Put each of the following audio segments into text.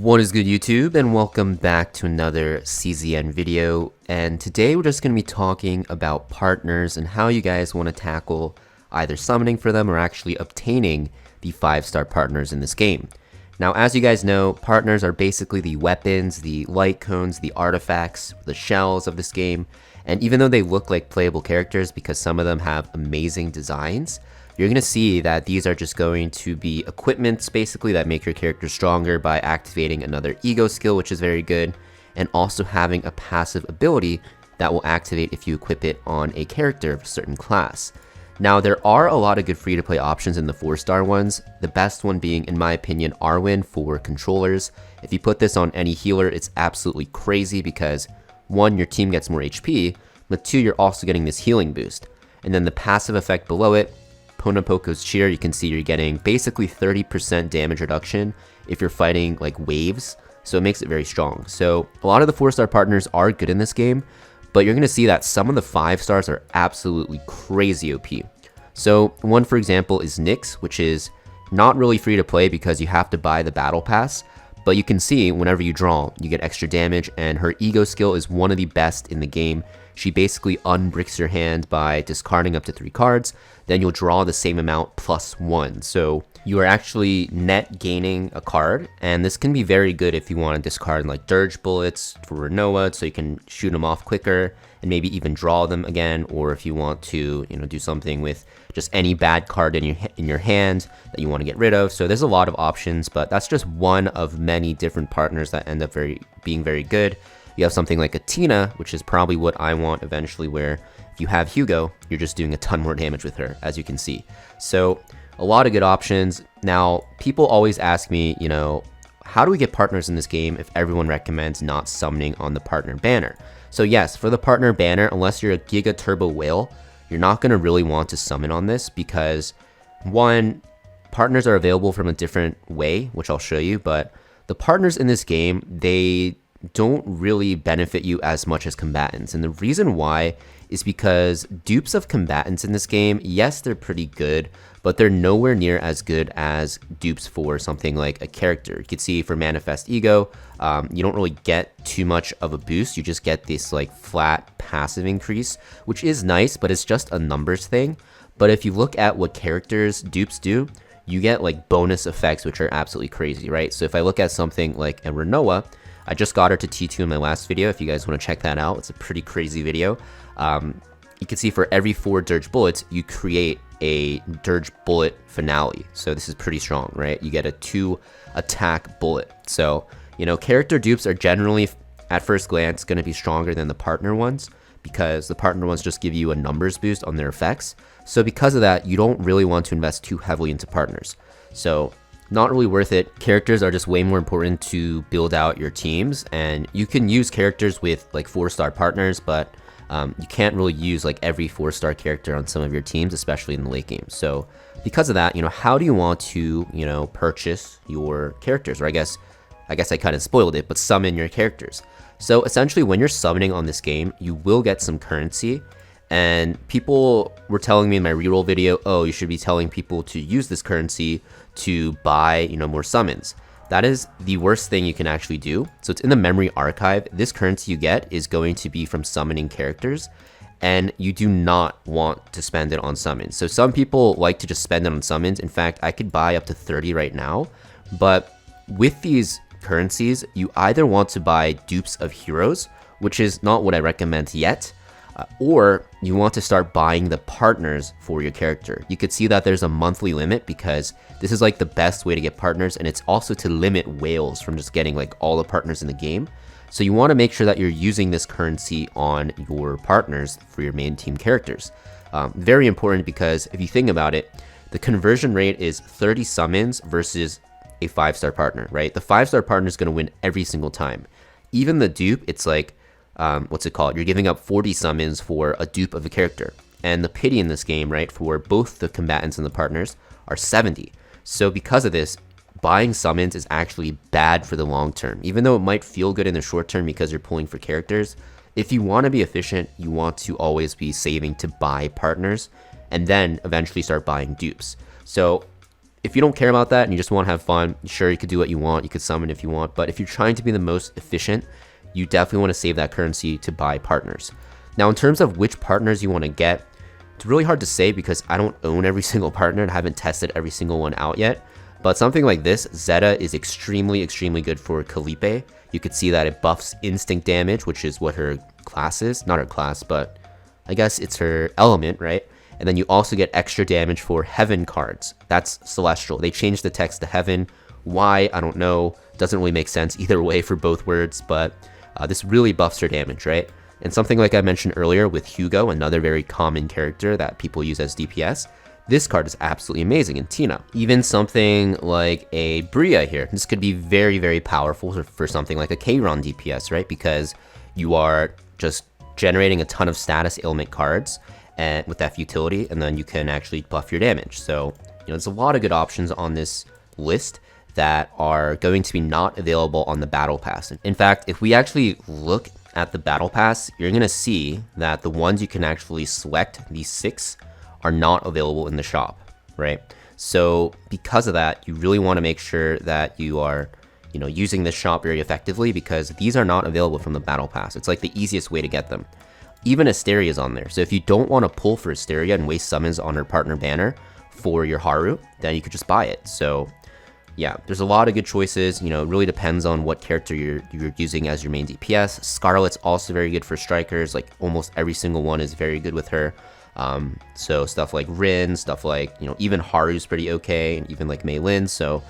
What is good, YouTube, and welcome back to another CZN video. And today we're just going to be talking about partners and how you guys want to tackle either summoning for them or actually obtaining the 5-star partners in this game. Now, as you guys know, partners are basically the weapons, the light cones, the artifacts, the shells of this game. And even though they look like playable characters because some of them have amazing designs, you're going to see that these are just going to be equipments basically that make your character stronger by activating another ego skill, which is very good, and also having a passive ability that will activate if you equip it on a character of a certain class. Now, there are a lot of good free-to-play options in the 4-star ones, the best one being, in my opinion, Arwen for controllers. If you put this on any healer, it's absolutely crazy because 1, your team gets more HP, but 2, you're also getting this healing boost. And then the passive effect below it, Ponopoko's Cheer, you can see you're getting basically 30% damage reduction if you're fighting like waves, so it makes it very strong. So a lot of the 4-star partners are good in this game, but you're going to see that some of the 5 stars are absolutely crazy OP. So one, for example, is Nyx, which is not really free to play because you have to buy the battle pass, but you can see whenever you draw, you get extra damage, and her ego skill is one of the best in the game. She basically unbricks your hand by discarding up to 3 cards, then you'll draw the same amount plus 1. So you are actually net gaining a card, and this can be very good if you want to discard like Dirge bullets for Renoa, so you can shoot them off quicker and maybe even draw them again, or if you want to, do something with just any bad card in your hand that you want to get rid of. So there's a lot of options, but that's just one of many different partners that end up being very good. You have something like a Tina, which is probably what I want eventually, where if you have Hugo, you're just doing a ton more damage with her, as you can see. So a lot of good options. Now, people always ask me, how do we get partners in this game if everyone recommends not summoning on the partner banner? So yes, for the partner banner, unless you're a Giga Turbo Whale, you're not going to really want to summon on this because, 1, partners are available from a different way, which I'll show you, but the partners in this game, they don't really benefit you as much as combatants. And the reason why is because dupes of combatants in this game, yes, they're pretty good, but they're nowhere near as good as dupes for something like a character. You can see for Manifest Ego, you don't really get too much of a boost. You just get this like flat passive increase, which is nice, but it's just a numbers thing. But if you look at what characters dupes do, you get like bonus effects, which are absolutely crazy, right? So if I look at something like a Renoa, I just got her to T2 in my last video. If you guys want to check that out, it's a pretty crazy video. You can see for every 4 Dirge bullets, you create a Dirge bullet finale. So this is pretty strong, right? You get a 2 attack bullet. So, character dupes are generally, at first glance, going to be stronger than the partner ones because the partner ones just give you a numbers boost on their effects. So because of that, you don't really want to invest too heavily into partners. So not really worth it. Characters are just way more important to build out your teams, and you can use characters with like 4-star partners, but you can't really use like every 4-star character on some of your teams, especially in the late game. So because of that, how do you want to, purchase your characters? Or I guess I kind of spoiled it, but summon your characters. So essentially when you're summoning on this game, you will get some currency. And people were telling me in my reroll video, oh, you should be telling people to use this currency to buy, more summons. That is the worst thing you can actually do. So it's in the memory archive. This currency you get is going to be from summoning characters, and you do not want to spend it on summons. So some people like to just spend it on summons. In fact, I could buy up to 30 right now, but with these currencies, you either want to buy dupes of heroes, which is not what I recommend yet, or you want to start buying the partners for your character. You could see that there's a monthly limit because this is like the best way to get partners, and it's also to limit whales from just getting like all the partners in the game. So you want to make sure that you're using this currency on your partners for your main team characters. Very important because if you think about it, the conversion rate is 30 summons versus a 5-star partner, right? The 5-star partner is going to win every single time. Even the dupe, it's like, what's it called? You're giving up 40 summons for a dupe of a character. And the pity in this game, right, for both the combatants and the partners are 70. So because of this, buying summons is actually bad for the long term. Even though it might feel good in the short term because you're pulling for characters, if you want to be efficient, you want to always be saving to buy partners and then eventually start buying dupes. So if you don't care about that and you just want to have fun, sure, you could do what you want. You could summon if you want. But if you're trying to be the most efficient, you definitely want to save that currency to buy partners. Now, in terms of which partners you want to get, it's really hard to say because I don't own every single partner and haven't tested every single one out yet. But something like this, Zeta is extremely, extremely good for Calliope. You could see that it buffs instinct damage, which is what her class is. Not her class, but I guess it's her element, right? And then you also get extra damage for Heaven cards. That's Celestial. They changed the text to Heaven. Why? I don't know. Doesn't really make sense either way for both words, but this really buffs her damage, right? And something like I mentioned earlier with Hugo, another very common character that people use as DPS, this card is absolutely amazing in Tina. Even something like a Bria here, this could be very, very powerful for something like a Kayron DPS, right? Because you are just generating a ton of status ailment cards and with that futility, and then you can actually buff your damage. So, there's a lot of good options on this list that are going to be not available on the Battle Pass. In fact, if we actually look at the Battle Pass, you're going to see that the ones you can actually select, these 6, are not available in the shop, right? So because of that, you really want to make sure that you are, using this shop very effectively because these are not available from the Battle Pass. It's like the easiest way to get them. Even Asteria is on there. So if you don't want to pull for Asteria and waste summons on her partner banner for your Haru, then you could just buy it. So yeah, there's a lot of good choices. It really depends on what character you're using as your main DPS. Scarlet's also very good for strikers. Like almost every single one is very good with her. So stuff like Rin, stuff like, even Haru's pretty okay, and even like Mei Lin. So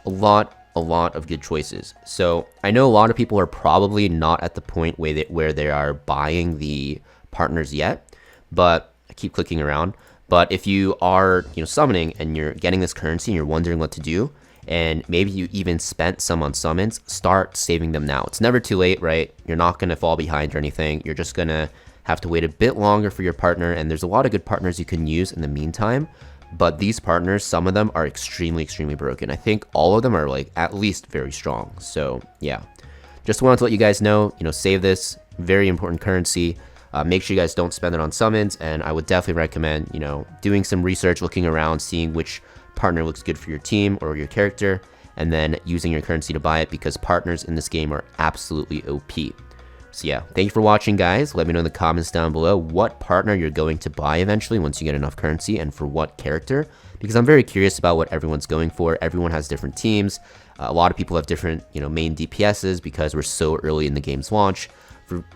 a lot of good choices. So I know a lot of people are probably not at the point where they are buying the partners yet, but I keep clicking around. But if you are, summoning and you're getting this currency and you're wondering what to do, and maybe you even spent some on summons, start saving them now. It's never too late, right? You're not going to fall behind or anything. You're just going to have to wait a bit longer for your partner, and there's a lot of good partners you can use in the meantime. But these partners, some of them are extremely, extremely broken. I think all of them are like at least very strong. So yeah, just wanted to let you guys know, save this very important currency. Make sure you guys don't spend it on summons, and I would definitely recommend, doing some research, looking around, seeing which partner looks good for your team or your character, and then using your currency to buy it because partners in this game are absolutely OP. So yeah, thank you for watching, guys. Let me know in the comments down below what partner you're going to buy eventually once you get enough currency, and for what character, because I'm very curious about what everyone's going for. Everyone has different teams. A lot of people have different, main DPSs because we're so early in the game's launch.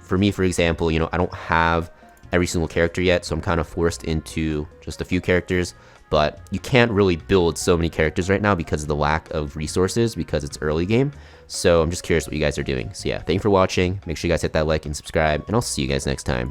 For me, for example, I don't have every single character yet, so I'm kind of forced into just a few characters. But you can't really build so many characters right now because of the lack of resources, because it's early game. So I'm just curious what you guys are doing. So yeah, thank you for watching. Make sure you guys hit that like and subscribe, and I'll see you guys next time.